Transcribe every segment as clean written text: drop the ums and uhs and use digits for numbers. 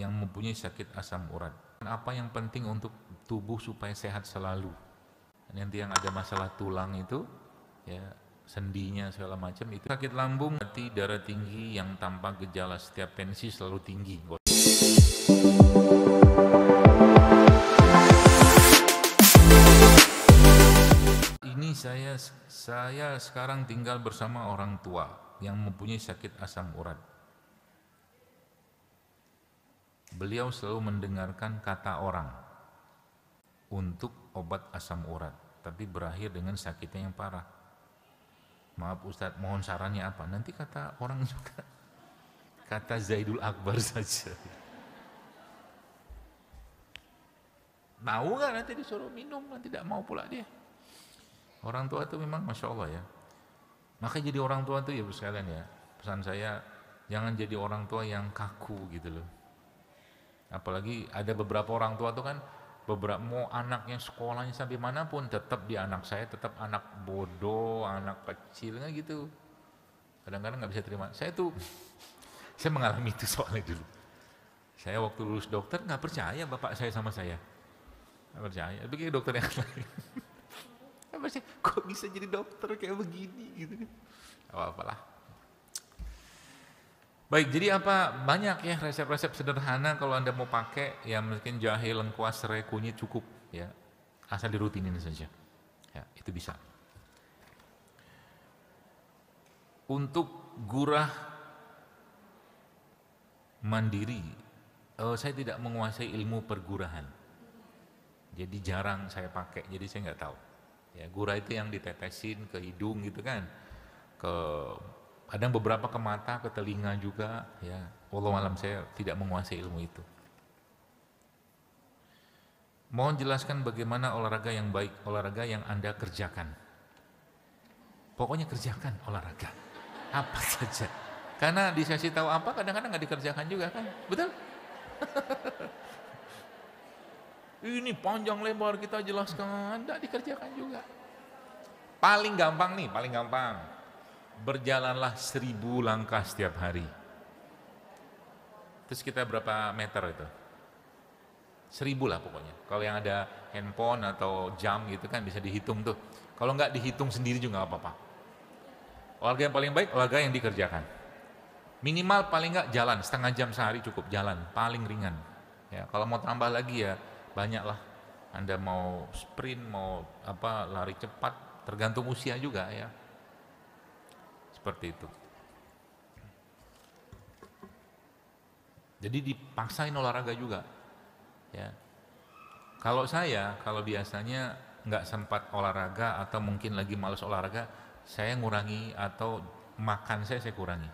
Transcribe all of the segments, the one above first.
yang mempunyai sakit asam urat. Apa yang penting untuk tubuh supaya sehat selalu? Nanti yang ada masalah tulang itu, ya sendinya segala macam itu. Sakit lambung, hati, darah tinggi yang tanpa gejala, setiap tensi selalu tinggi. Ini saya sekarang tinggal bersama orang tua yang mempunyai sakit asam urat. Beliau selalu mendengarkan kata orang untuk obat asam urat, tapi berakhir dengan sakitnya yang parah. Maaf Ustadz, mohon sarannya apa? Nanti kata orang juga, kata Zaidul Akbar saja. Tahu nggak nanti disuruh minum, nanti tidak mau pula dia. Orang tua itu memang Masya Allah ya. Maka jadi orang tua itu ya Bu sekalian ya, pesan saya, jangan jadi orang tua yang kaku gitu loh. Apalagi ada beberapa orang tua tuh kan, beberapa mau anaknya sekolahnya sampai manapun, tetap di anak saya tetap anak bodoh, anak kecil kan gitu. Kadang-kadang nggak bisa terima. Saya tuh saya mengalami itu soalnya dulu. Saya waktu lulus dokter nggak percaya bapak saya sama saya, nggak percaya. Begini dokter yang lain. Kok bisa jadi dokter kayak begini gitu kan? Apalah. Baik, jadi apa banyak ya resep-resep sederhana kalau Anda mau pakai, ya mungkin jahe, lengkuas, serai, kunyit cukup ya. Asal dirutinin saja. Ya, itu bisa. Untuk gurah mandiri, saya tidak menguasai ilmu pergurahan. Jadi jarang saya pakai, jadi saya nggak tahu. Ya, gurah itu yang ditetesin ke hidung gitu kan, kadang beberapa ke mata, ke telinga juga ya. Wallahu alam, saya tidak menguasai ilmu itu. Mohon jelaskan bagaimana olahraga yang baik, olahraga yang Anda kerjakan. Pokoknya kerjakan olahraga apa saja, karena dikasih tahu apa kadang-kadang nggak dikerjakan juga kan, betul? Ini panjang lebar kita jelaskan, tidak dikerjakan juga. Paling gampang nih, paling gampang, berjalanlah 1000 langkah setiap hari. Terus kita berapa meter itu? 1000 lah pokoknya. Kalau yang ada handphone atau jam gitu kan bisa dihitung tuh. Kalau nggak dihitung sendiri juga nggak apa-apa. Olahraga yang paling baik, olahraga yang dikerjakan. Minimal paling nggak jalan, setengah jam sehari cukup jalan, paling ringan. Ya, kalau mau tambah lagi ya banyak lah. Anda mau sprint, mau apa, lari cepat, tergantung usia juga ya. Seperti itu. Jadi dipaksain olahraga juga. Ya. Kalau biasanya nggak sempat olahraga atau mungkin lagi malas olahraga, saya ngurangi atau makan saya kurangi.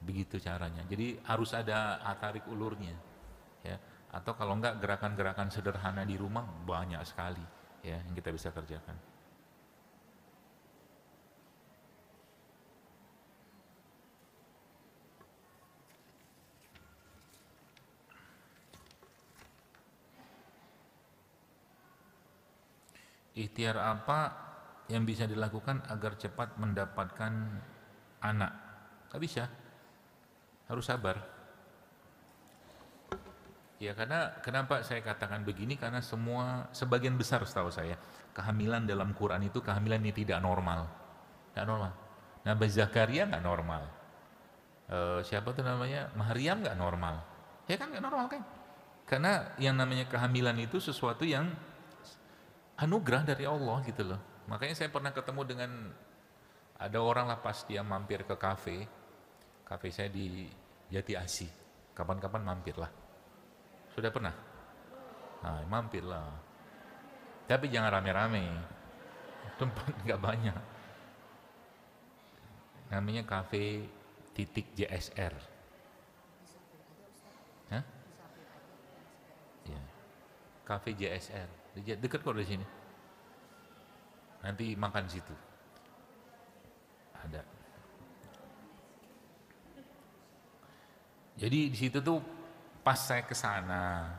Begitu caranya. Jadi harus ada tarik ulurnya. Ya. Atau kalau enggak gerakan-gerakan sederhana di rumah banyak sekali ya yang kita bisa kerjakan. Ikhtiar apa yang bisa dilakukan agar cepat mendapatkan anak? Gak bisa, harus sabar. Ya karena kenapa saya katakan begini, karena sebagian besar setahu saya kehamilan dalam Quran itu kehamilan ini tidak normal, tidak normal. Nabi Zakaria nggak normal, siapa tuh namanya, Maryam nggak normal, ya kan nggak normal kan? Karena yang namanya kehamilan itu sesuatu yang anugerah dari Allah gitu loh. Makanya saya pernah ketemu dengan ada orang lah pas dia mampir ke kafe saya di Jati Asih, kapan-kapan mampir lah. Sudah pernah? Nah, mampirlah. Tapi jangan rame-rame. Tempat nggak banyak. Namanya kafe .JSR. Hah? Ya. Kafe JSR. Dekat kok dari sini. Nanti makan situ. Ada. Jadi di situ tuh pas saya ke sana,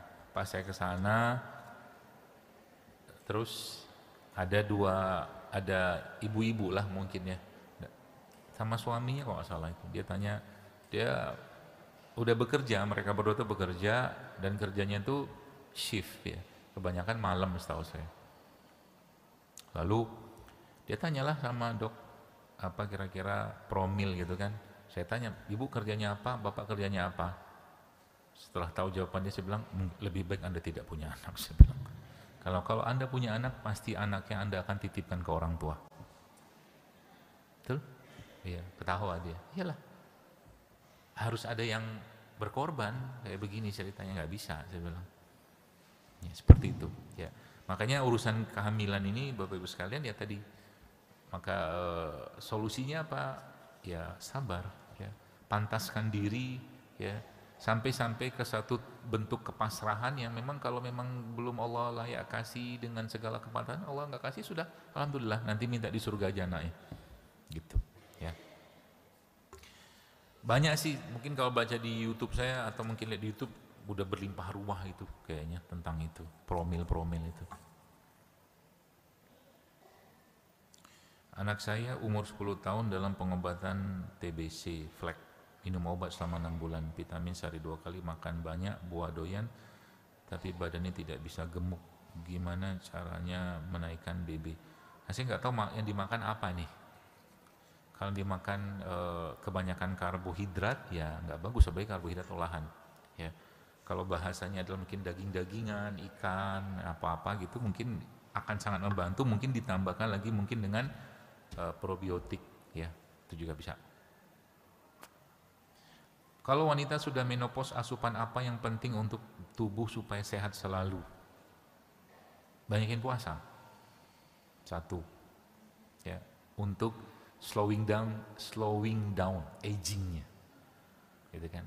terus ada ibu-ibu lah mungkin ya, sama suaminya kalau nggak salah itu. Dia tanya, dia udah bekerja, mereka berdua tuh bekerja dan kerjanya tuh shift ya, kebanyakan malam setahu saya. Lalu dia tanyalah sama dok, apa kira-kira promil gitu kan. Saya tanya, ibu kerjanya apa, bapak kerjanya apa? Setelah tahu jawabannya saya bilang, lebih baik anda tidak punya anak. Saya bilang, kalau anda punya anak, pasti anaknya anda akan titipkan ke orang tua. Betul? Iya, ketawa dia. Iyalah, harus ada yang berkorban, kayak begini ceritanya, nggak bisa, saya bilang. Ya, seperti itu. Ya, makanya urusan kehamilan ini, bapak ibu sekalian, ya tadi, maka solusinya apa? Ya sabar, ya, pantaskan diri, ya, sampai ke satu bentuk kepasrahan yang memang kalau memang belum Allah layak kasih dengan segala kepadahan, Allah nggak kasih, sudah, alhamdulillah, nanti minta di surga aja anaknya, gitu, ya. Banyak sih, mungkin kalau baca di YouTube saya atau mungkin lihat di YouTube udah berlimpah ruah itu kayaknya tentang itu, promil itu. Anak saya umur 10 tahun dalam pengobatan TBC, flek, minum obat selama 6 bulan, vitamin sehari 2 kali, makan banyak, buah doyan, tapi badannya tidak bisa gemuk. Gimana caranya menaikkan BB? Saya nggak tahu yang dimakan apa nih. Kalau dimakan kebanyakan karbohidrat, ya nggak bagus, sebagai karbohidrat olahan. Ya, kalau bahasanya adalah mungkin daging-dagingan, ikan, apa-apa gitu, mungkin akan sangat membantu. Mungkin ditambahkan lagi mungkin dengan probiotik, ya, itu juga bisa. Kalau wanita sudah menopause, asupan apa yang penting untuk tubuh supaya sehat selalu? Banyakin puasa. Satu, ya, untuk slowing down agingnya, gitu kan.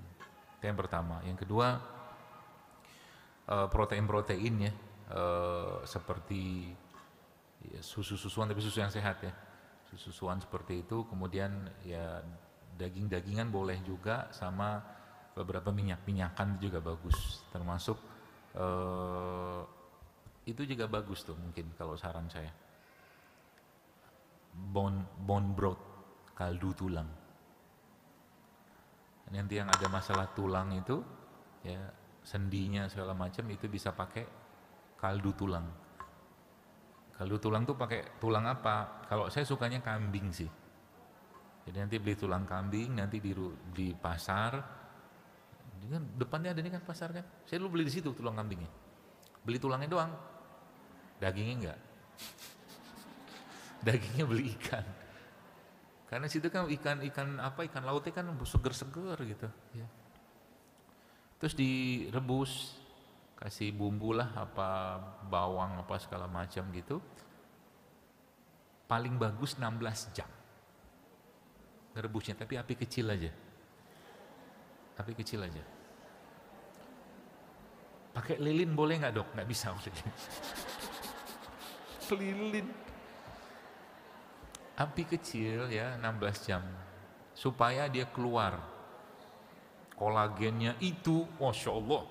Itu yang pertama. Yang kedua, protein ya, seperti ya, susu-susuan, tapi susu yang sehat ya, susu-susuan seperti itu. Kemudian ya daging-dagingan boleh juga, sama beberapa minyak-minyakan juga bagus, termasuk itu juga bagus tuh, mungkin kalau saran saya, bone broth, kaldu tulang. Nanti yang ada masalah tulang itu, ya, sendinya segala macam, itu bisa pakai kaldu tulang. Kaldu tulang tuh pakai tulang apa? Kalau saya sukanya kambing sih. Jadi nanti beli tulang kambing, nanti di pasar. Kan depannya ada nih kan pasar kan. Saya dulu beli di situ tulang kambingnya. Beli tulangnya doang, dagingnya enggak. Dagingnya beli ikan. Karena situ kan ikan lautnya kan seger-seger gitu. Ya. Terus direbus, kasih bumbu lah, apa bawang apa segala macam gitu. Paling bagus 16 jam ngerebusnya, tapi api kecil aja. Pakai lilin boleh nggak dok? Nggak bisa maksudnya. Lilin. Api kecil ya, 16 jam. Supaya dia keluar kolagennya itu, Masya Allah.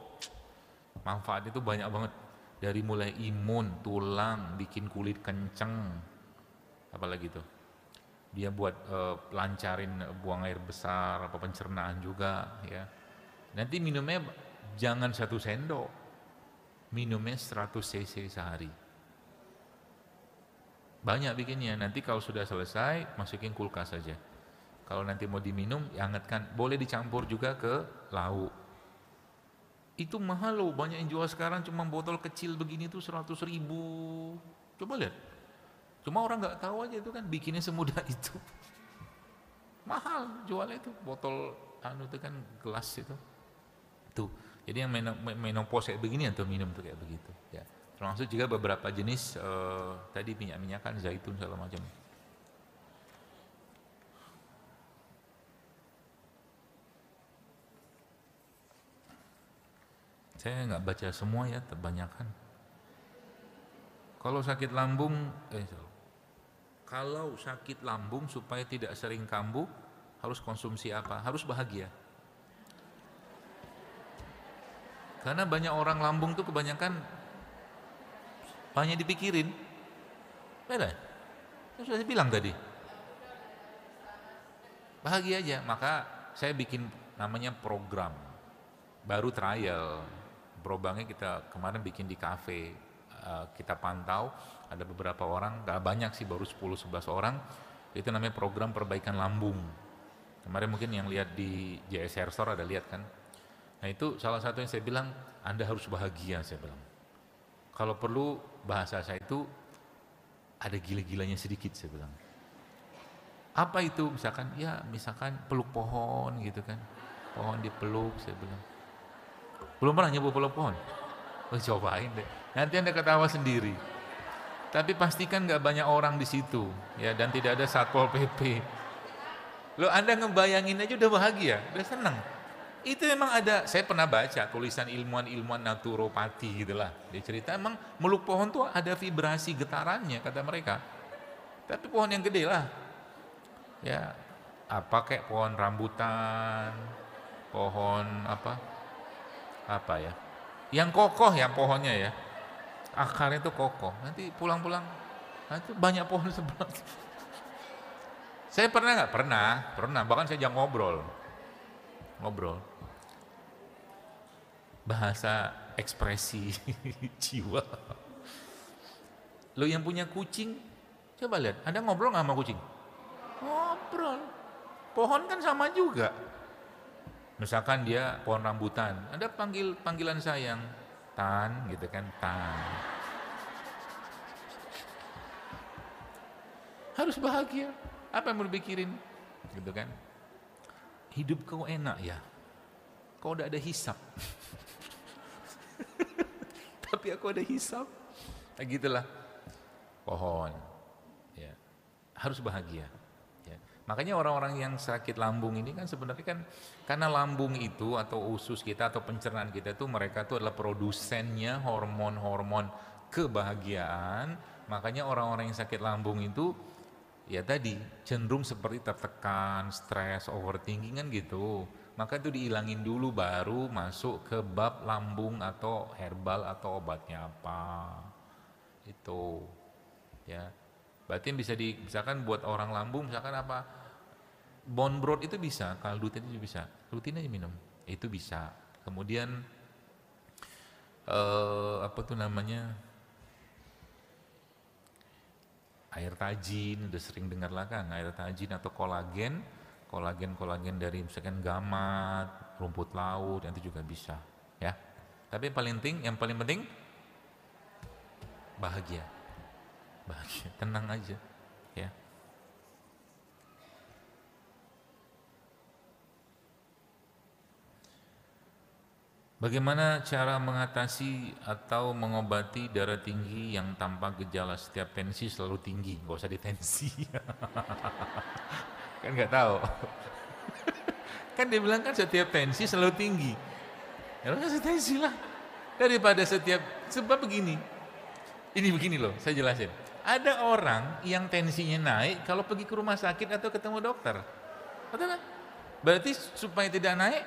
Manfaat itu banyak banget. Dari mulai imun, tulang, bikin kulit kenceng. Apalagi tuh. Dia buat lancarin buang air besar, apa pencernaan juga ya. Nanti minumnya jangan 1 sendok. Minumnya 100 cc sehari. Banyak bikinnya, nanti kalau sudah selesai masukin kulkas saja. Kalau nanti mau diminum, hangatkan, boleh dicampur juga ke lauk. Itu mahal loh, banyak yang jual sekarang cuma botol kecil begini tuh 100.000. Coba lihat. Cuma orang nggak tahu aja itu kan, bikinnya semudah itu. Mahal jualnya itu, botol itu kan gelas itu. Tuh, jadi yang menopause kayak begini atau minum tuh kayak begitu, ya. Termasuk juga beberapa jenis tadi minyak-minyakan, zaitun segala macam. Saya nggak baca semua ya, kebanyakan. Kalau sakit lambung supaya tidak sering kambuh, harus konsumsi apa? Harus bahagia. Karena banyak orang lambung tuh kebanyakan banyak dipikirin. Beda. Saya sudah bilang tadi. Bahagia aja. Maka saya bikin namanya program. baru trial. Brobangnya kita kemarin bikin di kafe, kita pantau, ada beberapa orang, gak banyak sih, baru 10-11 orang, itu namanya program perbaikan lambung. Kemarin mungkin yang lihat di JS Hair Store ada lihat kan. Nah itu salah satu yang saya bilang, Anda harus bahagia, saya bilang. Kalau perlu bahasa saya itu ada gila-gilanya sedikit, saya bilang. Apa itu? Misalkan, ya misalkan peluk pohon gitu kan. Pohon dipeluk, saya bilang. Belum pernah nyoba peluk pohon? Oh, cobain deh. Nanti Anda ketawa sendiri. Tapi pastikan nggak banyak orang di situ, ya, dan tidak ada Satpol PP. Lo Anda ngebayangin aja udah bahagia, udah senang. Itu memang ada, saya pernah baca tulisan ilmuwan-ilmuwan naturopati gitulah. Dia cerita emang meluk pohon tuh ada vibrasi getarannya kata mereka. Tapi pohon yang gede lah. Ya, apa kayak pohon rambutan, pohon apa ya? Yang kokoh ya pohonnya ya. Akarnya tuh kokoh. Nanti pulang-pulang nanti banyak pohon sebelah. Saya pernah nggak? Pernah. Bahkan saya jangan ngobrol. Bahasa ekspresi jiwa. Lo yang punya kucing, coba lihat. Anda ngobrol nggak sama kucing? Ngobrol. Pohon kan sama juga. Misalkan dia pohon rambutan, Anda panggilan sayang, Tan, gitu kan, Tan. Harus bahagia. Apa yang mau dipikirin? Gitu kan. Hidup kau enak ya. Kau udah ada hisap. Tapi aku ada hisap. Nah, gitulah. Pohon. Ya. Harus bahagia. Ya. Makanya orang-orang yang sakit lambung ini kan sebenarnya kan karena lambung itu atau usus kita atau pencernaan kita itu mereka itu adalah produsennya hormon-hormon kebahagiaan. Makanya orang-orang yang sakit lambung itu ya tadi cenderung seperti tertekan, stres, overthinking kan gitu. Maka itu dihilangin dulu baru masuk ke bab lambung atau herbal atau obatnya apa. Itu ya. Berarti bisa misalkan buat orang lambung misalkan apa? Bone broth itu bisa, kaldu tadi bisa. Rutin aja minum. Itu bisa. Kemudian apa tuh namanya? Air tajin, udah sering dengar lah kan, air tajin atau kolagen dari misalkan gamat, rumput laut, itu juga bisa, ya. Tapi yang paling penting bahagia, tenang aja, ya. Bagaimana cara mengatasi atau mengobati darah tinggi yang tanpa gejala? Setiap tensi selalu tinggi, nggak usah ditensi. Kan nggak tahu. Kan dia bilang kan setiap tensi selalu tinggi. Ya udah tensi lah. Daripada sebab begini. Ini begini loh, saya jelasin. Ada orang yang tensinya naik kalau pergi ke rumah sakit atau ketemu dokter. Betul kan? Berarti supaya tidak naik,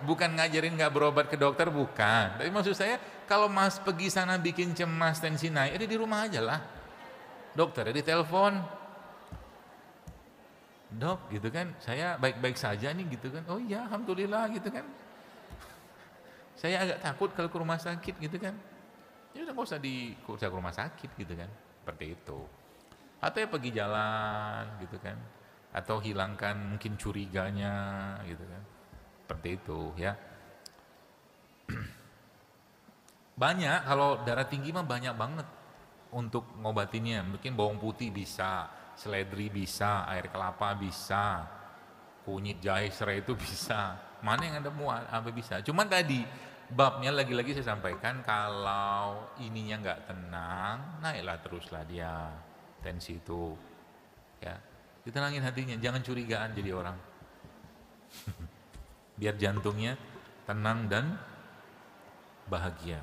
bukan ngajarin nggak berobat ke dokter, bukan. Tapi maksud saya kalau mas pergi sana bikin cemas tensi naik, di rumah aja lah. Dokter ditelepon, dok gitu kan, saya baik-baik saja nih gitu kan. Oh iya alhamdulillah gitu kan. Saya agak takut kalau ke rumah sakit gitu kan. Ya udah nggak usah ke rumah sakit gitu kan. Seperti itu. Atau ya pergi jalan gitu kan. Atau hilangkan mungkin curiganya gitu kan. Seperti itu ya. Banyak, kalau darah tinggi mah banyak banget untuk ngobatinnya. Mungkin bawang putih bisa, seledri bisa, air kelapa bisa, kunyit jahe serai itu bisa. Mana yang Anda muat, apa bisa. Cuman tadi babnya lagi-lagi saya sampaikan, kalau ininya nggak tenang, naiklah teruslah dia tensi itu. Ya, ditenangin hatinya, jangan curigaan jadi orang. Biar jantungnya tenang dan bahagia.